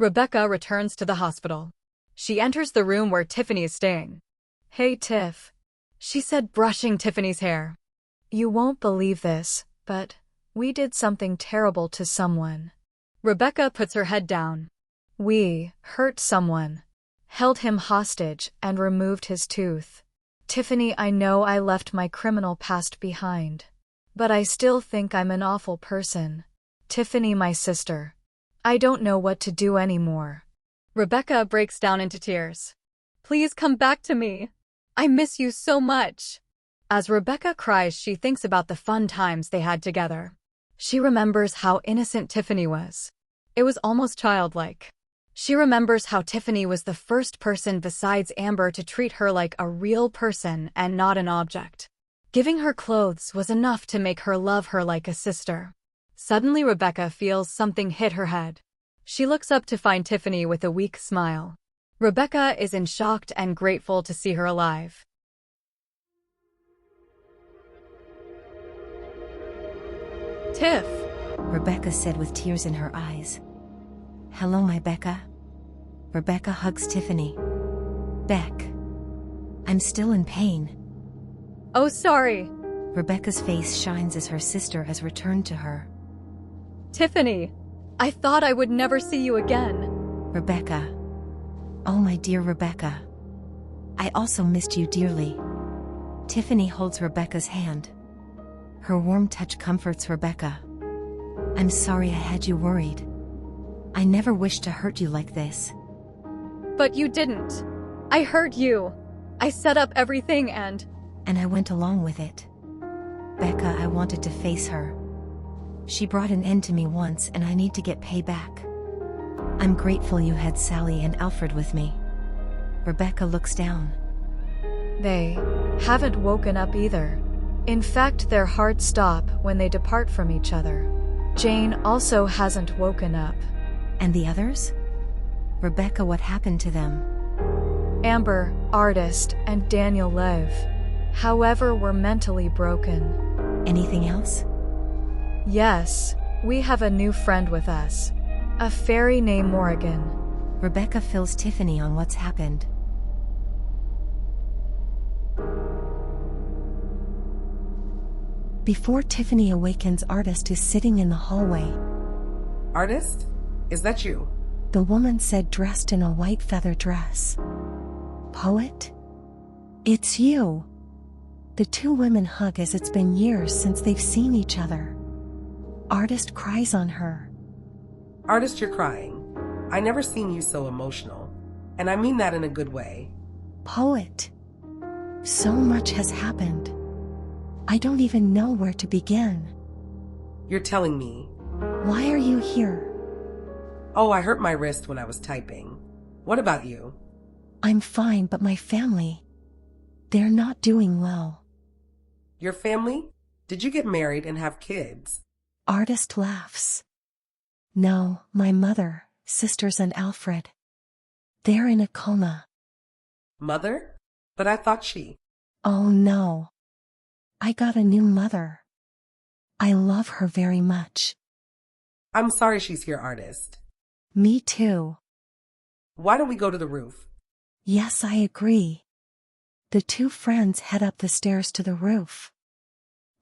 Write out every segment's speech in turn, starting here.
Rebecca returns to the hospital. She enters the room where Tiffany is staying. "Hey, Tiff," she said, brushing Tiffany's hair. "You won't believe this, but we did something terrible to someone." Rebecca puts her head down. "We hurt someone, held him hostage, and removed his tooth. Tiffany, I know I left my criminal past behind, but I still think I'm an awful person. Tiffany, my sister. I don't know what to do anymore." Rebecca breaks down into tears. "Please come back to me. I miss you so much." As Rebecca cries, she thinks about the fun times they had together. She remembers how innocent Tiffany was. It was almost childlike. She remembers how Tiffany was the first person besides Amber to treat her like a real person and not an object. Giving her clothes was enough to make her love her like a sister. Suddenly Rebecca feels something hit her head. She looks up to find Tiffany with a weak smile. Rebecca is in shock and grateful to see her alive. "Tiff," Rebecca said with tears in her eyes. "Hello, my Becca." Rebecca hugs Tiffany. "Beck, I'm still in pain." "Oh, sorry." Rebecca's face shines as her sister has returned to her. "Tiffany, I thought I would never see you again." Rebecca. "Oh, my dear Rebecca. I also missed you dearly." Tiffany holds Rebecca's hand. Her warm touch comforts Rebecca. "I'm sorry I had you worried. I never wished to hurt you like this." "But you didn't. I hurt you. I set up everything and I went along with it. Becca, I wanted to face her. She brought an end to me once and I need to get payback. I'm grateful you had Sally and Alfred with me." Rebecca looks down. They haven't woken up either. In fact, their hearts stop when they depart from each other. Jane also hasn't woken up. And the others? Rebecca, what happened to them? Amber, Artist, and Daniel Lev. However, were mentally broken. Anything else? Yes, we have a new friend with us. A fairy named Morrigan. Rebecca fills Tiffany on what's happened. Before Tiffany awakens, Artist is sitting in the hallway. "Artist? Is that you?" The woman said, dressed in a white feather dress. "Poet? It's you." The two women hug as it's been years since they've seen each other. Artist cries on her. "Artist, you're crying. I never seen you so emotional. And I mean that in a good way." "Poet, so much has happened. I don't even know where to begin." "You're telling me." "Why are you here?" "Oh, I hurt my wrist when I was typing. What about you?" "I'm fine, but my family, they're not doing well." "Your family? Did you get married and have kids?" Artist laughs. "No, my mother, sisters, and Alfred. They're in a coma." "Mother? But I thought she..." "Oh no. I got a new mother. I love her very much." "I'm sorry she's here, Artist." "Me too." "Why don't we go to the roof?" "Yes, I agree." The two friends head up the stairs to the roof.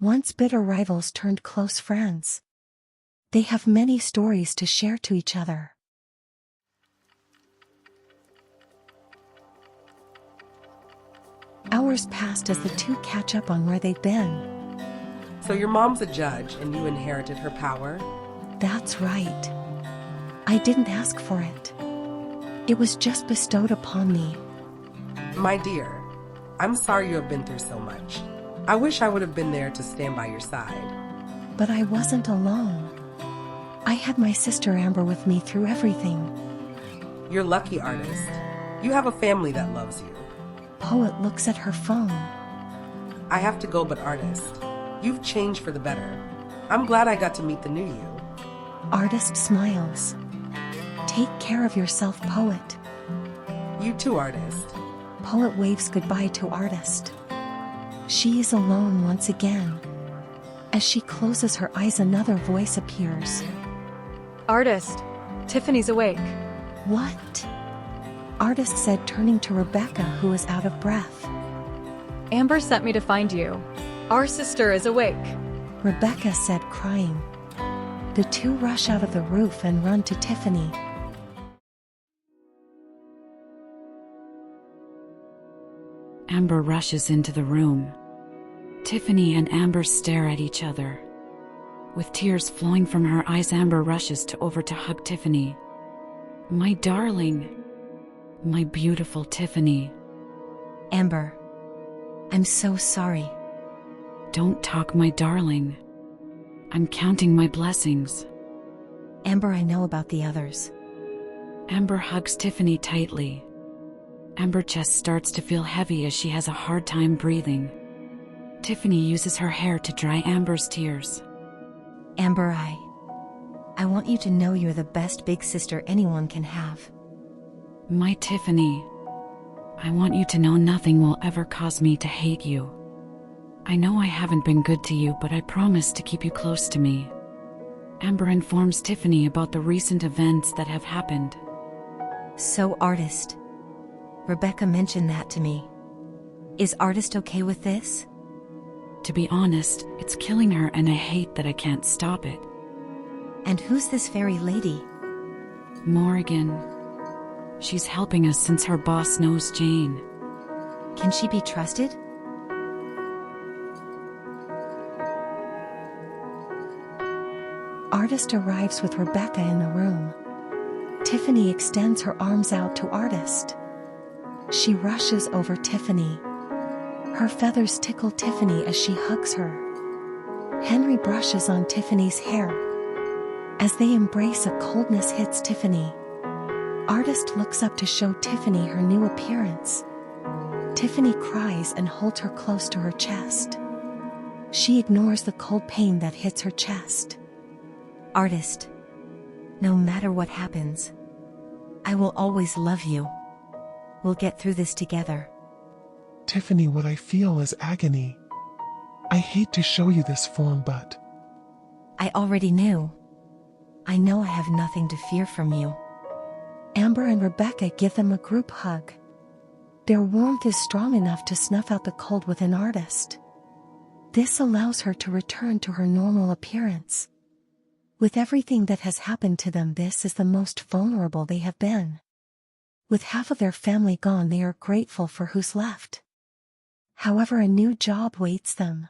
Once bitter rivals turned close friends. They have many stories to share to each other. Hours passed as the two catch up on where they've been. "So your mom's a judge and you inherited her power?" "That's right. I didn't ask for it. It was just bestowed upon me." "My dear, I'm sorry you have been through so much. I wish I would have been there to stand by your side." But I wasn't alone. I had my sister Amber with me through everything. "You're lucky, Artist. You have a family that loves you." Poet looks at her phone. "I have to go, but Artist, you've changed for the better. I'm glad I got to meet the new you." Artist smiles. "Take care of yourself, Poet." "You too, Artist." Poet waves goodbye to Artist. She is alone once again. As she closes her eyes, another voice appears. "Artist, Tiffany's awake." What? Artist said, turning to Rebecca, who is out of breath. Amber sent me to find you. Our sister is awake. Rebecca said, crying. The two rush out of the roof and run to Tiffany. Amber rushes into the room. Tiffany and Amber stare at each other. With tears flowing from her eyes, Amber rushes over to hug Tiffany. My darling. My beautiful Tiffany. Amber, I'm so sorry. Don't talk, my darling. I'm counting my blessings. Amber, I know about the others. Amber hugs Tiffany tightly. Amber's chest starts to feel heavy as she has a hard time breathing. Tiffany uses her hair to dry Amber's tears. Amber, I want you to know you're the best big sister anyone can have. My Tiffany, I want you to know nothing will ever cause me to hate you. I know I haven't been good to you, but I promise to keep you close to me. Amber informs Tiffany about the recent events that have happened. So, Artist. Rebecca mentioned that to me. Is Artist okay with this? To be honest, it's killing her and I hate that I can't stop it. And who's this fairy lady? Morgan. She's helping us since her boss knows Jane. Can she be trusted? Artist arrives with Rebecca in the room. Tiffany extends her arms out to Artist. She rushes over Tiffany. Her feathers tickle Tiffany as she hugs her. Henry brushes on Tiffany's hair. As they embrace, a coldness hits Tiffany. Artist looks up to show Tiffany her new appearance. Tiffany cries and holds her close to her chest. She ignores the cold pain that hits her chest. Artist, no matter what happens, I will always love you. We'll get through this together. Tiffany, what I feel is agony. I hate to show you this form, but I already knew. I know I have nothing to fear from you. Amber and Rebecca give them a group hug. Their warmth is strong enough to snuff out the cold within Artist. This allows her to return to her normal appearance. With everything that has happened to them, this is the most vulnerable they have been. With half of their family gone, they are grateful for who's left. However, a new job waits them.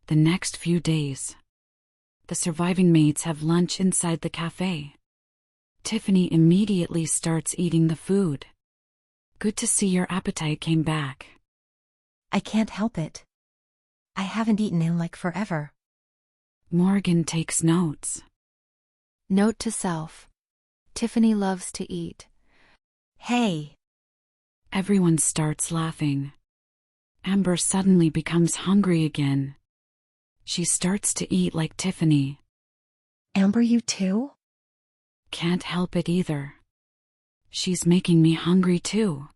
The next few days, the surviving maids have lunch inside the cafe. Tiffany immediately starts eating the food. Good to see your appetite came back. I can't help it. I haven't eaten in like forever. Morgan takes notes. Note to self. Tiffany loves to eat. Hey! Everyone starts laughing. Amber suddenly becomes hungry again. She starts to eat like Tiffany. Amber, you too? Can't help it either. She's making me hungry too.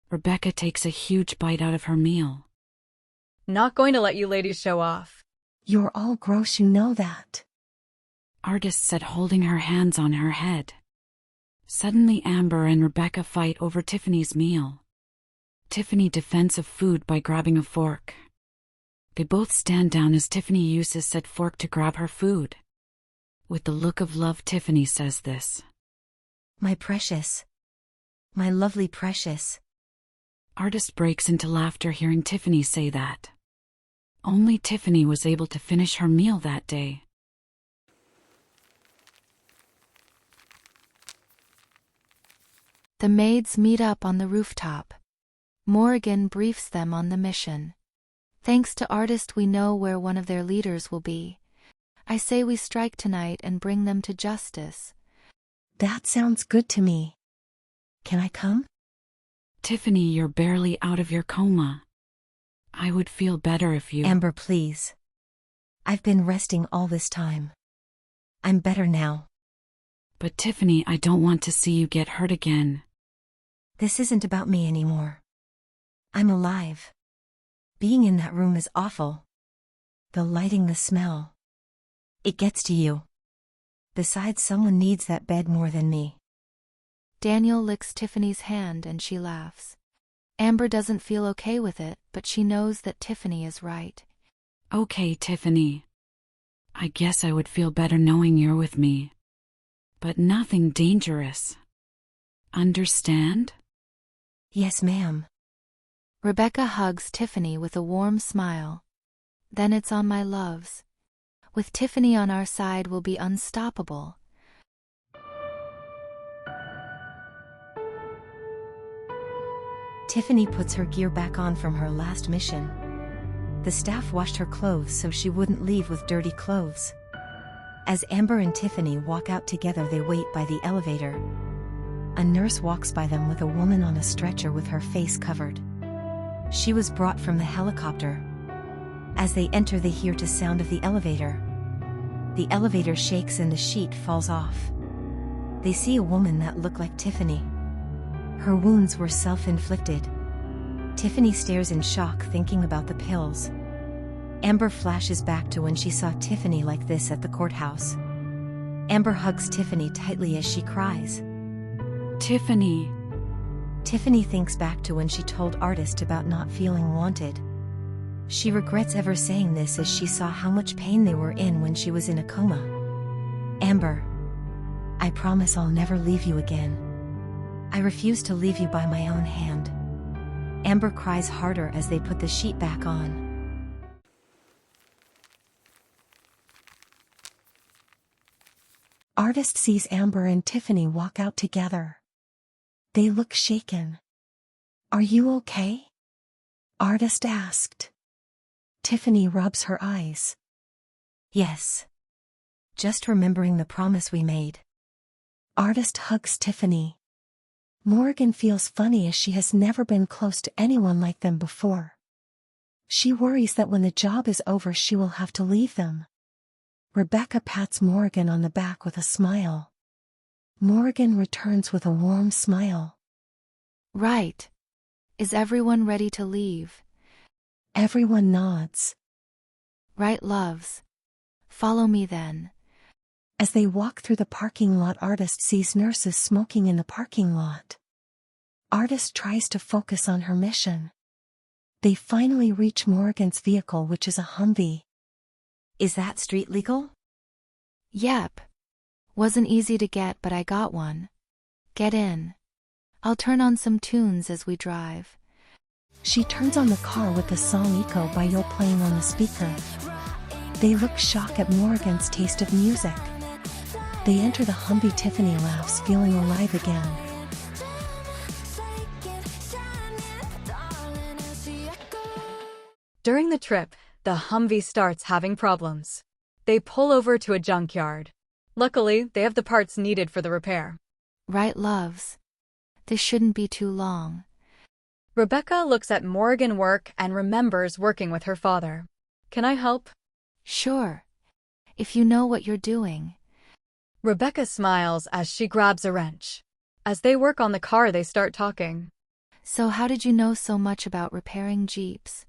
Rebecca takes a huge bite out of her meal. Not going to let you ladies show off. You're all gross, you know that. Artist said, holding her hands on her head. Suddenly Amber and Rebecca fight over Tiffany's meal. Tiffany defends of food by grabbing a fork. They both stand down as Tiffany uses said fork to grab her food. With the look of love, Tiffany says this. My precious. My lovely precious. Artist breaks into laughter hearing Tiffany say that. Only Tiffany was able to finish her meal that day. The maids meet up on the rooftop. Morrigan briefs them on the mission. Thanks to Artist, we know where one of their leaders will be. I say we strike tonight and bring them to justice. That sounds good to me. Can I come? Tiffany, you're barely out of your coma. I would feel better if you— Amber, please. I've been resting all this time. I'm better now. But Tiffany, I don't want to see you get hurt again. This isn't about me anymore. I'm alive. Being in that room is awful. The lighting, the smell. It gets to you. Besides, someone needs that bed more than me. Daniel licks Tiffany's hand and she laughs. Amber doesn't feel okay with it, but she knows that Tiffany is right. Okay, Tiffany. I guess I would feel better knowing you're with me. But nothing dangerous. Understand? Yes, ma'am. Rebecca hugs Tiffany with a warm smile. Then it's on, my loves. With Tiffany on our side, we'll be unstoppable. Tiffany puts her gear back on from her last mission. The staff washed her clothes so she wouldn't leave with dirty clothes. As Amber and Tiffany walk out together, they wait by the elevator. A nurse walks by them with a woman on a stretcher with her face covered. She was brought from the helicopter. As they enter, they hear the sound of the elevator. The elevator shakes and the sheet falls off. They see a woman that looked like Tiffany. Her wounds were self-inflicted. Tiffany stares in shock, thinking about the pills. Amber flashes back to when she saw Tiffany like this at the courthouse. Amber hugs Tiffany tightly as she cries. Tiffany. Tiffany thinks back to when she told Artist about not feeling wanted. She regrets ever saying this as she saw how much pain they were in when she was in a coma. Amber, I promise I'll never leave you again. I refuse to leave you by my own hand. Amber cries harder as they put the sheet back on. Artist sees Amber and Tiffany walk out together. They look shaken. Are you okay? Artist asked. Tiffany rubs her eyes. Yes. Just remembering the promise we made. Artist hugs Tiffany. Morrigan feels funny as she has never been close to anyone like them before. She worries that when the job is over she will have to leave them. Rebecca pats Morrigan on the back with a smile. Morrigan returns with a warm smile. Right. Is everyone ready to leave? Everyone nods. Right, loves. Follow me then. As they walk through the parking lot, Artist sees nurses smoking in the parking lot. Artist tries to focus on her mission. They finally reach Morrigan's vehicle, which is a Humvee. Is that street legal? Yep. Wasn't easy to get, but I got one. Get in. I'll turn on some tunes as we drive. She turns on the car with the song Echo by Yo playing on the speaker. They look shocked at Morrigan's taste of music. They enter the Humvee. Tiffany laughs, feeling alive again. During the trip, the Humvee starts having problems. They pull over to a junkyard. Luckily, they have the parts needed for the repair. Right, loves. This shouldn't be too long. Rebecca looks at Morrigan work and remembers working with her father. Can I help? Sure. If you know what you're doing. Rebecca smiles as she grabs a wrench. As they work on the car, they start talking. So how did you know so much about repairing Jeeps?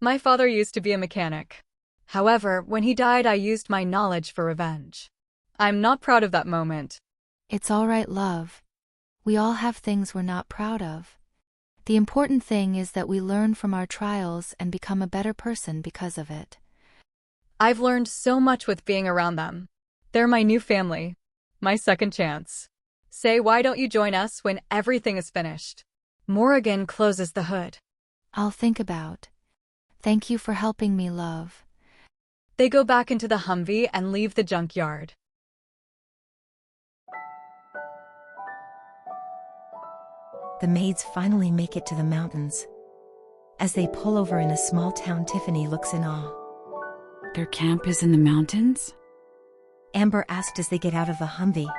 My father used to be a mechanic. However, when he died, I used my knowledge for revenge. I'm not proud of that moment. It's all right, love. We all have things we're not proud of. The important thing is that we learn from our trials and become a better person because of it. I've learned so much with being around them. They're my new family. My second chance. Say, why don't you join us when everything is finished? Morrigan closes the hood. I'll think about. Thank you for helping me, love. They go back into the Humvee and leave the junkyard. The maids finally make it to the mountains. As they pull over in a small town, Tiffany looks in awe. Their camp is in the mountains? Amber asked as they get out of the Humvee.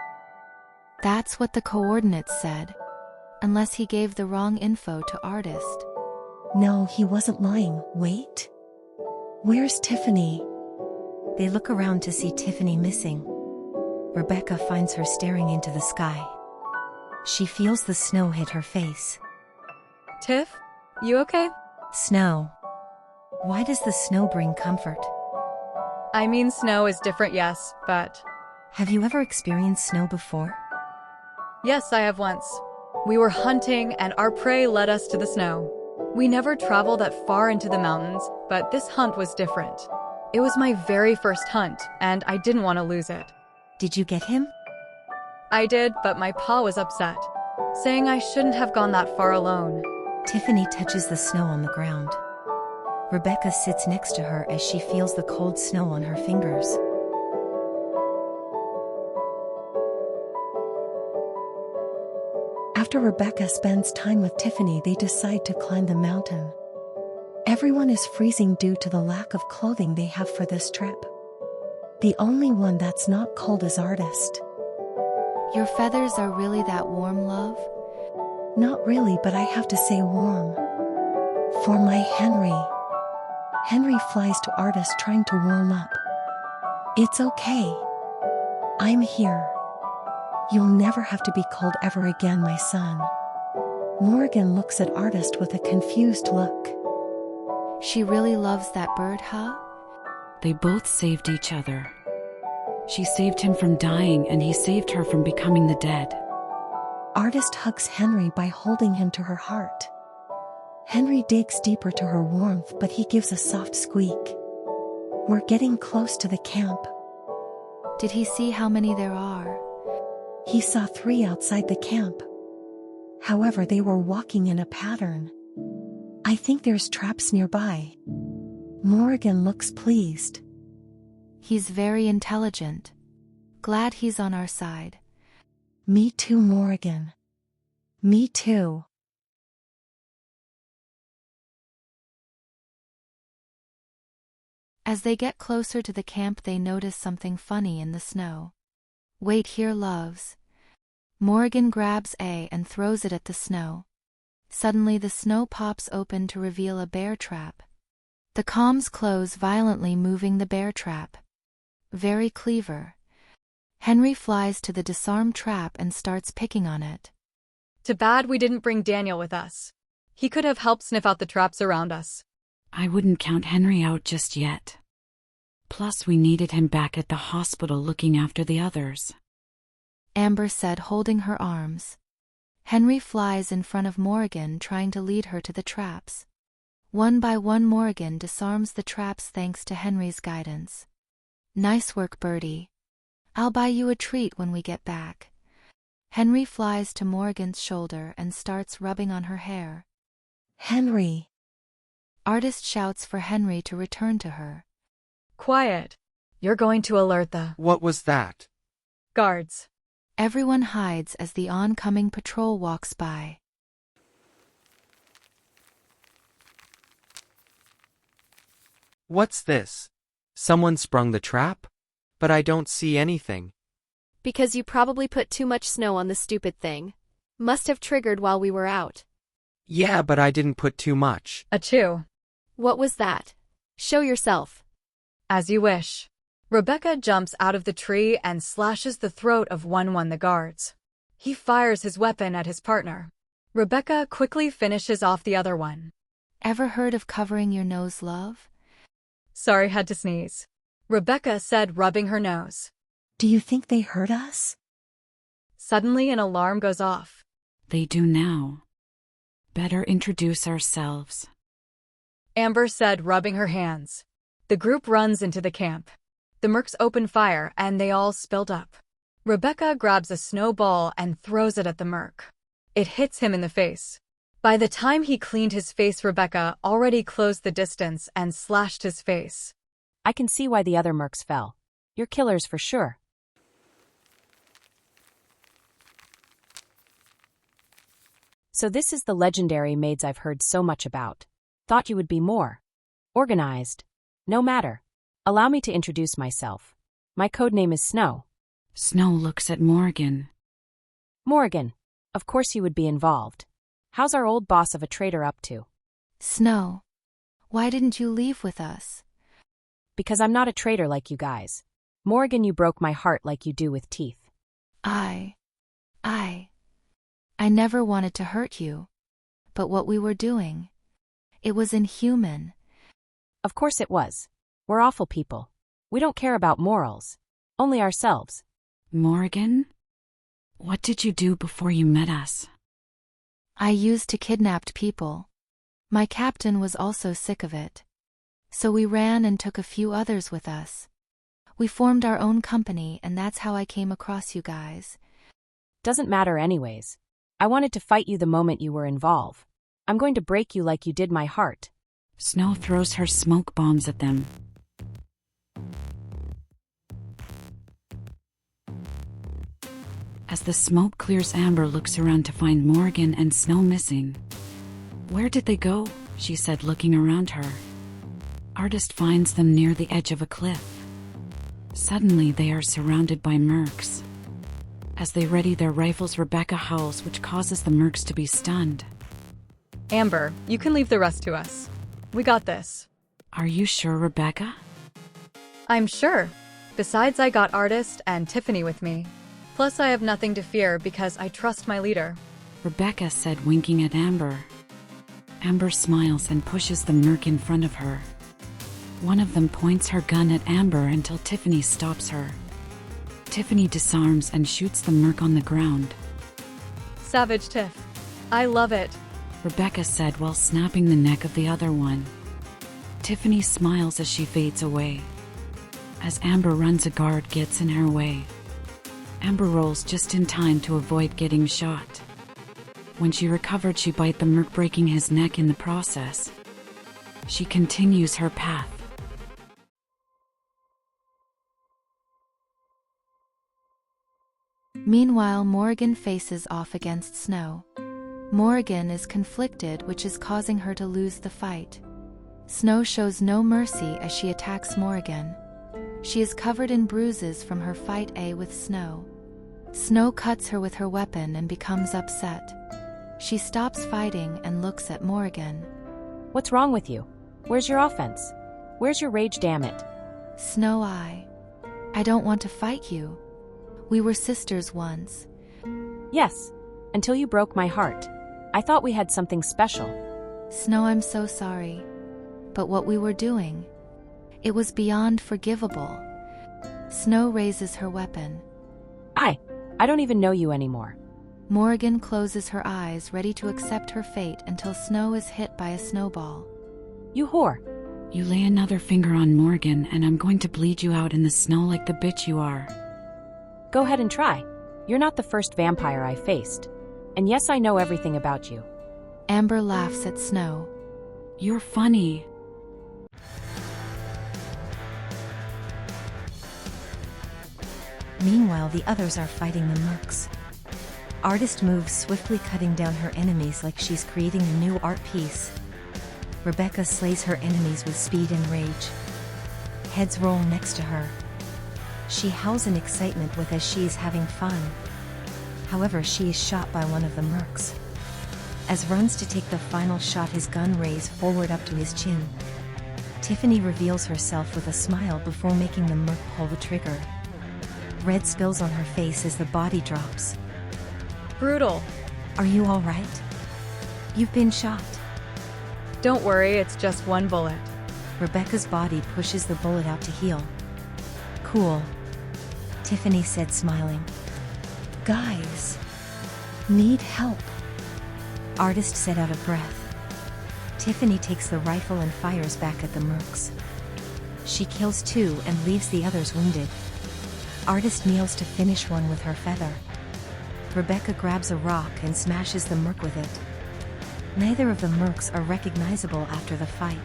That's what the coordinates said. Unless he gave the wrong info to Artist. No, he wasn't lying. Wait. Where's Tiffany? They look around to see Tiffany missing. Rebecca finds her staring into the sky. She feels the snow hit her face. Tiff, you okay? Snow. Why does the snow bring comfort? I mean, snow is different, yes, but... Have you ever experienced snow before? Yes, I have once. We were hunting and our prey led us to the snow. We never traveled that far into the mountains, but this hunt was different. It was my very first hunt, and I didn't want to lose it. Did you get him? I did, but my pa was upset, saying I shouldn't have gone that far alone. Tiffany touches the snow on the ground. Rebecca sits next to her as she feels the cold snow on her fingers. After Rebecca spends time with Tiffany, they decide to climb the mountain. Everyone is freezing due to the lack of clothing they have for this trip. The only one that's not cold is Artist. Your feathers are really that warm, love? Not really, but I have to say warm. For my Henry. Henry flies to Artist trying to warm up. It's okay. I'm here. You'll never have to be cold ever again, my son. Morgan looks at Artist with a confused look. She really loves that bird, huh? They both saved each other. She saved him from dying and he saved her from becoming the dead. Artist hugs Henry by holding him to her heart. Henry digs deeper to her warmth, but he gives a soft squeak. We're getting close to the camp. Did he see how many there are? He saw 3 outside the camp. However, they were walking in a pattern. I think there's traps nearby. Morgan looks pleased. He's very intelligent. Glad he's on our side. Me too, Morgan. Me too. As they get closer to the camp, they notice something funny in the snow. Wait here, loves. Morgan grabs A and throws it at the snow. Suddenly the snow pops open to reveal a bear trap. The comms close violently, moving the bear trap. Very clever. Henry flies to the disarmed trap and starts picking on it. Too bad we didn't bring Daniel with us. He could have helped sniff out the traps around us. I wouldn't count Henry out just yet. Plus, we needed him back at the hospital looking after the others. Amber said, holding her arms. Henry flies in front of Morgan, trying to lead her to the traps. One by one, Morgan disarms the traps thanks to Henry's guidance. Nice work, Birdie. I'll buy you a treat when we get back. Henry flies to Morgan's shoulder and starts rubbing on her hair. Henry. Artist shouts for Henry to return to her. Quiet. You're going to alert the What was that? guards. Everyone hides as the oncoming patrol walks by. What's this? Someone sprung the trap? But I don't see anything. Because you probably put too much snow on the stupid thing. Must have triggered while we were out. Yeah, but I didn't put too much. Achoo. What was that? Show yourself. As you wish. Rebecca jumps out of the tree and slashes the throat of one the guards. He fires his weapon at his partner. Rebecca quickly finishes off the other one. Ever heard of covering your nose, love? Sorry, had to sneeze. Rebecca said, rubbing her nose. Do you think they heard us? Suddenly an alarm goes off. They do now. Better introduce ourselves. Amber said, rubbing her hands. The group runs into the camp. The mercs open fire and they all spilled up. Rebecca grabs a snowball and throws it at the merc. It hits him in the face. By the time he cleaned his face, Rebecca already closed the distance and slashed his face. I can see why the other mercs fell. You're killers for sure. So this is the legendary maids I've heard so much about. Thought you would be more organized. No matter. Allow me to introduce myself. My code name is Snow. Snow looks at Morgan. Morgan. Of course you would be involved. How's our old boss of a traitor up to? Snow. Why didn't you leave with us? Because I'm not a traitor like you guys. Morgan, you broke my heart like you do with teeth. I never wanted to hurt you. But what we were doing, it was inhuman. Of course it was. We're awful people. We don't care about morals. Only ourselves. Morgan? What did you do before you met us? I used to kidnap people. My captain was also sick of it. So we ran and took a few others with us. We formed our own company, and that's how I came across you guys. Doesn't matter anyways. I wanted to fight you the moment you were involved. I'm going to break you like you did my heart. Snow throws her smoke bombs at them. As the smoke clears, Amber looks around to find Morgan and Snow missing. Where did they go? She said, looking around her. Artist finds them near the edge of a cliff. Suddenly they are surrounded by mercs. As they ready their rifles, Rebecca howls, which causes the mercs to be stunned. Amber, you can leave the rest to us. We got this. Are you sure, Rebecca? I'm sure. Besides, I got Artist and Tiffany with me. Plus, I have nothing to fear because I trust my leader. Rebecca said, winking at Amber. Amber smiles and pushes the merc in front of her. One of them points her gun at Amber until Tiffany stops her. Tiffany disarms and shoots the merc on the ground. Savage Tiff. I love it. Rebecca said while snapping the neck of the other one. Tiffany smiles as she fades away. As Amber runs, a guard gets in her way. Amber rolls just in time to avoid getting shot. When she recovered, she bit the merc, breaking his neck in the process. She continues her path. Meanwhile, Morgan faces off against Snow. Morgan is conflicted, which is causing her to lose the fight. Snow shows no mercy as she attacks Morgan. She is covered in bruises from her fight with Snow. Snow cuts her with her weapon and becomes upset. She stops fighting and looks at Morgan. What's wrong with you? Where's your offense? Where's your rage, damn it? Snow, I don't want to fight you. We were sisters once. Yes, until you broke my heart. I thought we had something special. Snow, I'm so sorry. But what we were doing, it was beyond forgivable. Snow raises her weapon. I don't even know you anymore. Morgan closes her eyes, ready to accept her fate until Snow is hit by a snowball. You whore. You lay another finger on Morgan and I'm going to bleed you out in the snow like the bitch you are. Go ahead and try. You're not the first vampire I faced. And yes, I know everything about you. Amber laughs at Snow. You're funny. Meanwhile, the others are fighting the mercs. Artist moves swiftly, cutting down her enemies like she's creating a new art piece. Rebecca slays her enemies with speed and rage. Heads roll next to her. She howls in excitement as she is having fun. However, she is shot by one of the mercs. As runs to take the final shot, his gun raised forward up to his chin. Tiffany reveals herself with a smile before making the merc pull the trigger. Red spills on her face as the body drops. Brutal. Are you all right? You've been shot. Don't worry, it's just one bullet. Rebecca's body pushes the bullet out to heal. Cool. Tiffany said, smiling. Guys, need help. Artist said, out of breath. Tiffany takes the rifle and fires back at the mercs. She kills two and leaves the others wounded. Artist kneels to finish one with her feather. Rebecca grabs a rock and smashes the merc with it. Neither of the mercs are recognizable after the fight.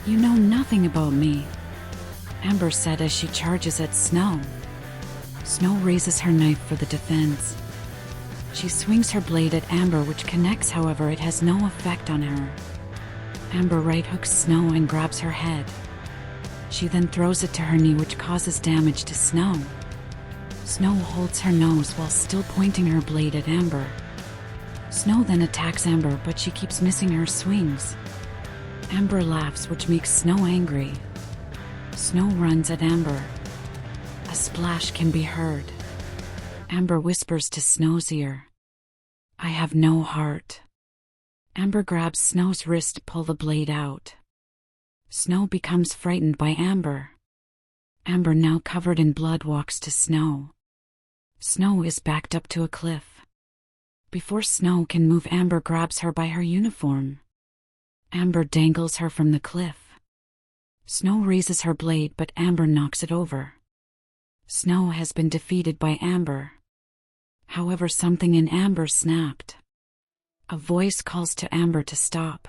You know nothing about me, Amber said as she charges at Snow. Snow raises her knife for the defense. She swings her blade at Amber, which connects, however, it has no effect on her. Amber right hooks Snow and grabs her head. She then throws it to her knee, which causes damage to Snow. Snow holds her nose while still pointing her blade at Amber. Snow then attacks Amber, but she keeps missing her swings. Amber laughs, which makes Snow angry. Snow runs at Amber. A splash can be heard. Amber whispers to Snow's ear, "I have no heart." Amber grabs Snow's wrist to pull the blade out. Snow becomes frightened by Amber. Amber, now covered in blood, walks to Snow. Snow is backed up to a cliff. Before Snow can move, Amber grabs her by her uniform. Amber dangles her from the cliff. Snow raises her blade, but Amber knocks it over. Snow has been defeated by Amber. However, something in Amber snapped. A voice calls to Amber to stop.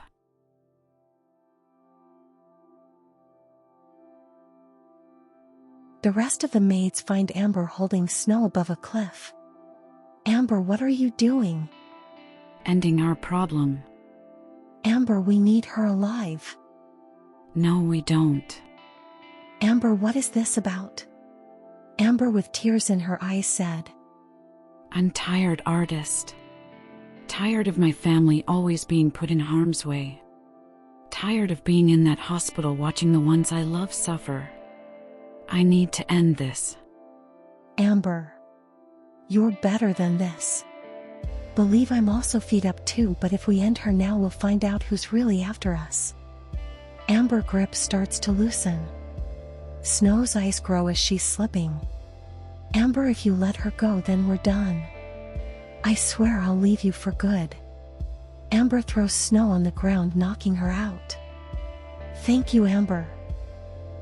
The rest of the maids find Amber holding Snow above a cliff. Amber, what are you doing? Ending our problem. Amber, we need her alive. No, we don't. Amber, what is this about? Amber, with tears in her eyes, said, "I'm tired, artist. Tired of my family always being put in harm's way. Tired of being in that hospital watching the ones I love suffer. I need to end this." Amber, you're better than this. Believe I'm also feed up too, but if we end her now, we'll find out who's really after us. Amber grip starts to loosen. Snow's eyes grow as she's slipping. Amber, if you let her go, then we're done. I swear I'll leave you for good. Amber throws Snow on the ground, knocking her out. Thank you, Amber.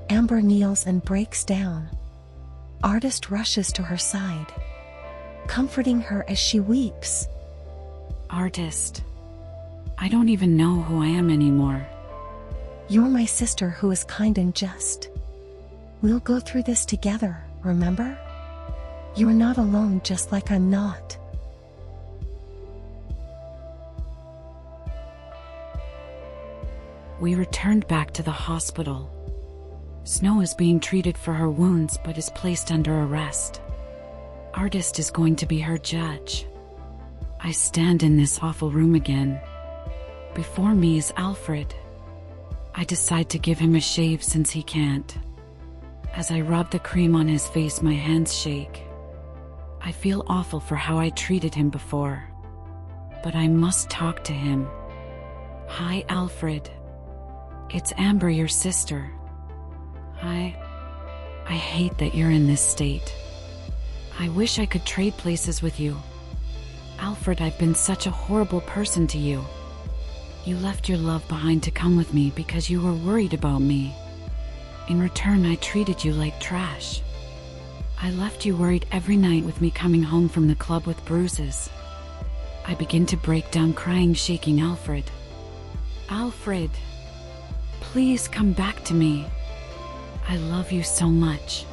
Amber kneels and breaks down. Artist rushes to her side, comforting her as she weeps. Artist, I don't even know who I am anymore. You're my sister who is kind and just. We'll go through this together, remember? You're not alone, just like I'm not. We returned back to the hospital. Snow is being treated for her wounds but is placed under arrest. Artist is going to be her judge. I stand in this awful room again. Before me is Alfred. I decide to give him a shave since he can't. As I rub the cream on his face, my hands shake. I feel awful for how I treated him before. But I must talk to him. "Hi, Alfred. It's Amber, your sister. I hate that you're in this state. I wish I could trade places with you. Alfred, I've been such a horrible person to you. You left your love behind to come with me because you were worried about me. In return, I treated you like trash. I left you worried every night with me coming home from the club with bruises." I begin to break down, crying, shaking Alfred. "Alfred, please come back to me. I love you so much.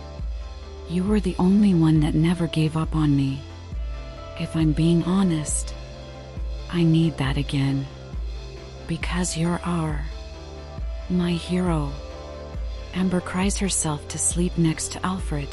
You were the only one that never gave up on me. If I'm being honest, I need that again. Because you're my hero." Amber cries herself to sleep next to Alfred.